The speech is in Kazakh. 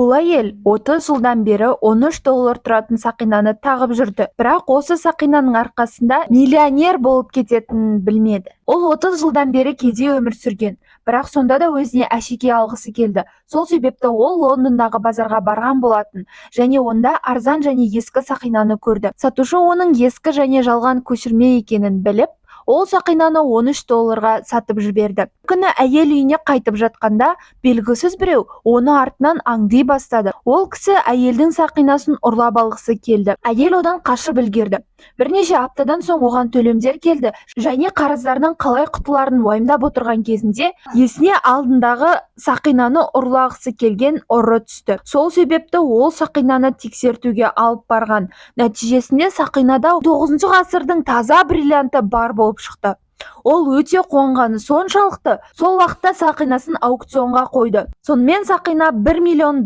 Бұл әйел 30 жылдан бері $13 тұратын сақинаны тағып жүрді. Бірақ осы сақинаның арқасында миллионер болып кететінін білмеді. Ол 30 жылдан бері кедей өмір сүрген, бірақ сонда да өзіне әшекей алғысы келді. Сол себепті ол Лондондағы базарға барған болатын, және онда арзан және ескі сақинаны көрді. Сатушы оның ескі және жалған көшірме екенін біліп, ол сақинаны $13 сатып жіберді. Күні әйел үйіне қайтып жатқанда, белгісіз біреу оны артынан аңди бастады. Ол кісі әйелдің сақинасын ұрлап алғысы келді. Әйел одан қашып үлгерді. Бірнеше аптадан соң оған төлемдер келді, және қарыздардан қалай құтыларын уайымдап отырған кезінде есіне алдындағы сақинаны ұрлағысы келген ұры түсті. Сол себепті ол сақинаны тексертуге алып барған. Нәтижесінде сақинада 9 ғасырдың таза бриллианты бар болып шықты. Ол өте қуанғаны соншалықты, сол уақытта сақинасын аукционға қойды. Сонымен сақина $1 миллион